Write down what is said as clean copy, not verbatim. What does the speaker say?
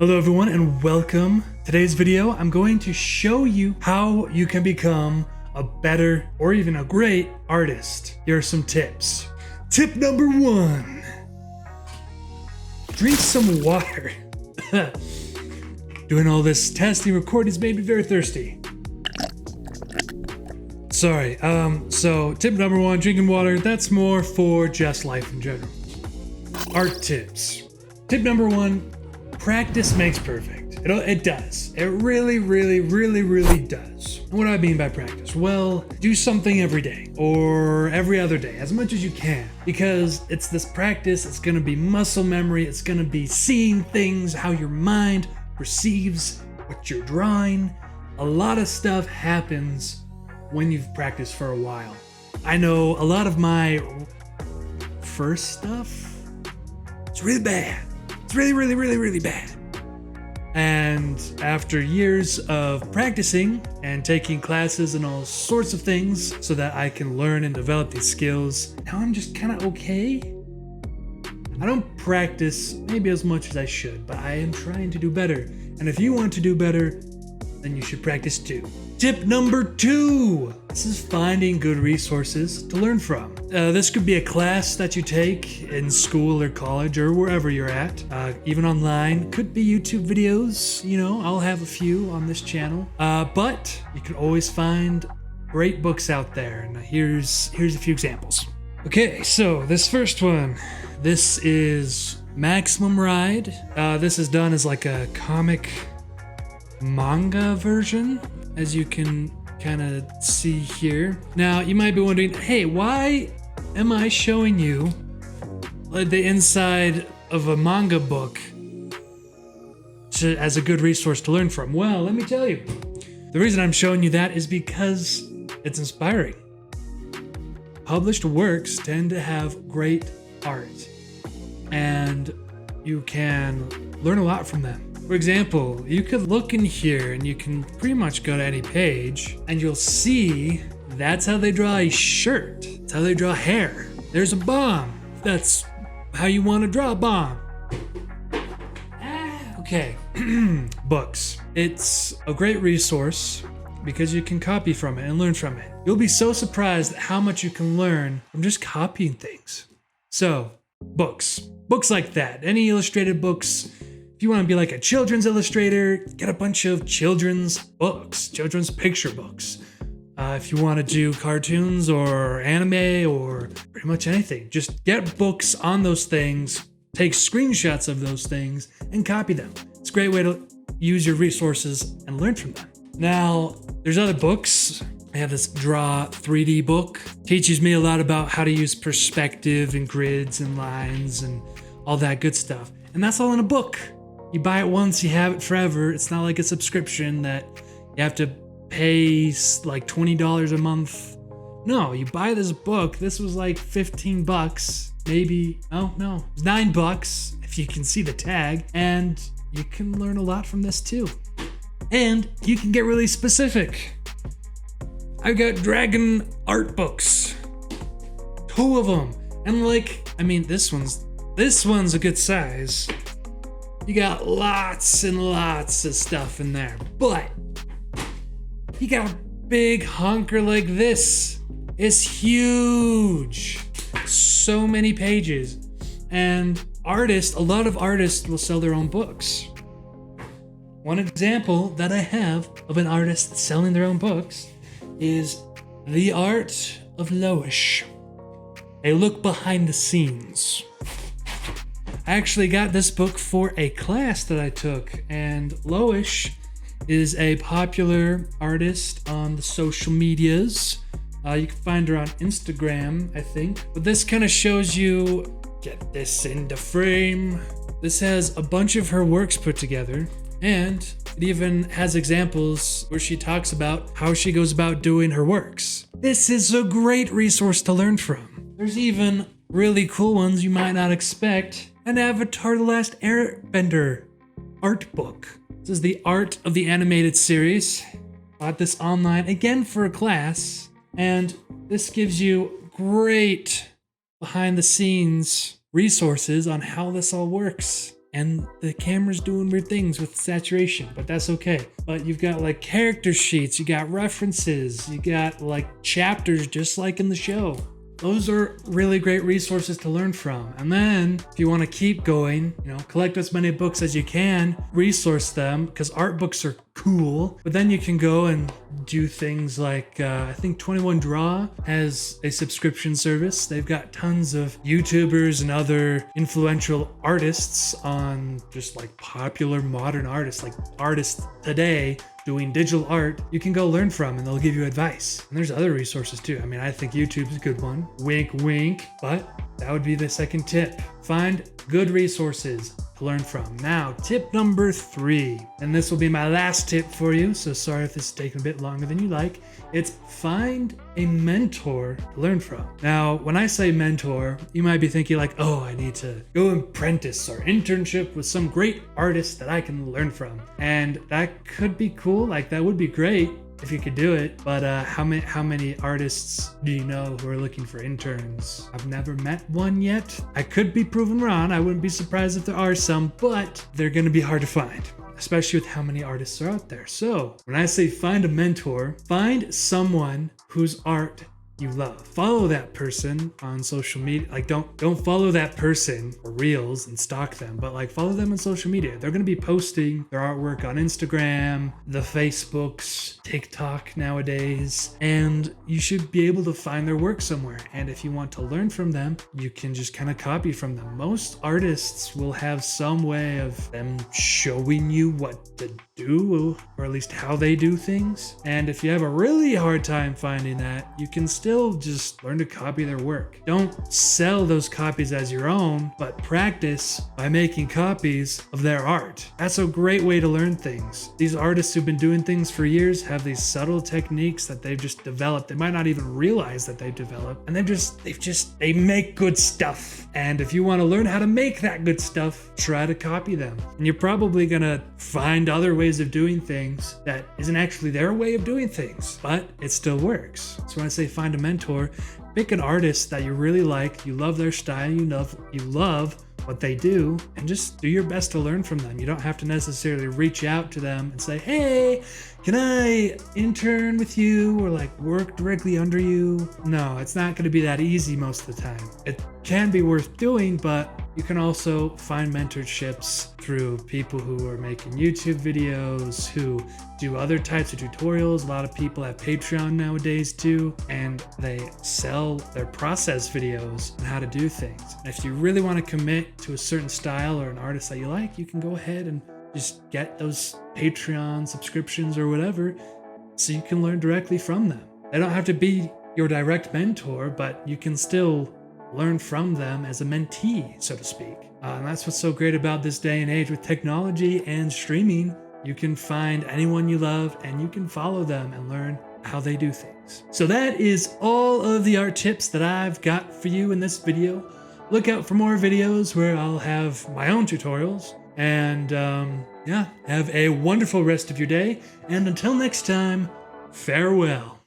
Hello everyone and welcome. Today's video, I'm going to show you how you can become a better or even a great artist. Here are some tips. Tip number 1. Drink some water. Doing all this testing recording has made me very thirsty. Sorry, so tip number 1, drinking water, that's more for just life in general. Art tips. Tip number 1, practice makes perfect. It does. It really does. And what do I mean by practice? Well, do something every day or every other day, as much as you can, because it's this practice. It's going to be muscle memory. It's going to be seeing things, how your mind perceives what you're drawing. A lot of stuff happens when you've practiced for a while. I know a lot of my first stuff, it's really bad. It's really bad. And after years of practicing and taking classes and all sorts of things so that I can learn and develop these skills, now I'm just kind of okay. I don't practice maybe as much as I should, but I am trying to do better. And if you want to do better, then you should practice too. Tip number 2. This is finding good resources to learn from. This could be a class that you take in school or college or wherever you're at, even online. Could be YouTube videos, you know, I'll have a few on this channel. But you can always find great books out there. And here's a few examples. Okay, so this first one, this is Maximum Ride. This is done as like a comic manga version, as you can kind of see here. Now you might be wondering, hey, why am I showing you the inside of a manga book as a good resource to learn from? Well, let me tell you, the reason I'm showing you that is because it's inspiring. Published works tend to have great art, and you can learn a lot from them. For example, you could look in here and you can pretty much go to any page and you'll see that's how they draw a shirt. That's how they draw hair. There's a bomb. That's how you want to draw a bomb. Okay, books. It's a great resource because you can copy from it and learn from it. You'll be so surprised at how much you can learn from just copying things. So, books. Books like that. Any illustrated books. If you want to be like a children's illustrator, get a bunch of children's books, children's picture books. If you want to do cartoons or anime or pretty much anything, just get books on those things, take screenshots of those things, and copy them. It's a great way to use your resources and learn from them. Now, there's other books. I have this Draw 3D book. Teaches me a lot about how to use perspective and grids and lines and all that good stuff. And that's all in a book. You buy it once, you have it forever. It's not like a subscription that you have to pay like $20 a month. No, you buy this book. This was like 15 bucks, maybe. Oh, no, it was $9 if you can see the tag. And you can learn a lot from this too. And you can get really specific. I've got dragon art books. 2 of them. And like, I mean, this one's a good size. You got lots and lots of stuff in there, but you got a big honker like this. It's huge. So many pages. And a lot of artists will sell their own books. One example that I have of an artist selling their own books is The Art of Loish, a look behind the scenes. I actually got this book for a class that I took, and Loish is a popular artist on the social medias. You can find her on Instagram, I think. But this kind of shows you, get this into frame. This has a bunch of her works put together, and it even has examples where she talks about how she goes about doing her works. This is a great resource to learn from. There's even really cool ones you might not expect. An Avatar: The Last Airbender art book. This is the art of the animated series. Bought this online again for a class, and this gives you great behind the scenes resources on how this all works. and the camera's doing weird things with saturation, but that's okay. But you've got like character sheets, you got references, you got like chapters just like in the show. Those are really great resources to learn from. And then if you want to keep going, collect as many books as you can, resource them, because art books are cool. But then you can go and do things like, I think 21 Draw has a subscription service. They've got tons of YouTubers and other influential artists on just like popular modern artists, like artists today doing digital art you can go learn from, and they'll give you advice. And there's other resources too. I mean, I think YouTube's a good one. Wink, wink. But that would be the second tip. Find good resources to learn from. Now, tip number 3, and this will be my last tip for you, so sorry if this is taking a bit longer than you like. It's find a mentor to learn from. Now, when I say mentor, you might be thinking like, oh, I need to go apprentice or internship with some great artist that I can learn from. And that could be cool, like that would be great if you could do it, but how many artists do you know who are looking for interns? I've never met one yet. I could be proven wrong. I wouldn't be surprised if there are some, but they're gonna be hard to find, especially with how many artists are out there. So when I say find a mentor, find someone whose art you love. Follow that person on social media. Like don't follow that person or reels and stalk them, but like follow them on social media. They're going to be posting their artwork on Instagram, the Facebooks, TikTok nowadays, and you should be able to find their work somewhere. And if you want to learn from them, you can just kind of copy from them. Most artists will have some way of them showing you what to do, or at least how they do things. And if you have a really hard time finding that, you can still just learn to copy their work. Don't sell those copies as your own, but practice by making copies of their art. That's a great way to learn things. These artists who've been doing things for years have these subtle techniques that they've just developed. They might not even realize that they've developed, and they make good stuff. And if you want to learn how to make that good stuff, try to copy them. And you're probably gonna find other ways of doing things that isn't actually their way of doing things, but it still works. So when I say find a mentor, pick an artist that you really like, you love their style, you love what they do, and just do your best to learn from them. You don't have to necessarily reach out to them and say, hey, can I intern with you or like work directly under you? No, it's not going to be that easy most of the time. It can be worth doing, but you can also find mentorships through people who are making YouTube videos, who do other types of tutorials. A lot of people have Patreon nowadays too, and they sell their process videos on how to do things. And if you really want to commit to a certain style or an artist that you like, you can go ahead and just get those Patreon subscriptions or whatever, so you can learn directly from them. They don't have to be your direct mentor, but you can still learn from them as a mentee, so to speak. And that's what's so great about this day and age with technology and streaming. You can find anyone you love and you can follow them and learn how they do things. So that is all of the art tips that I've got for you in this video. Look out for more videos where I'll have my own tutorials. And have a wonderful rest of your day. And until next time, farewell.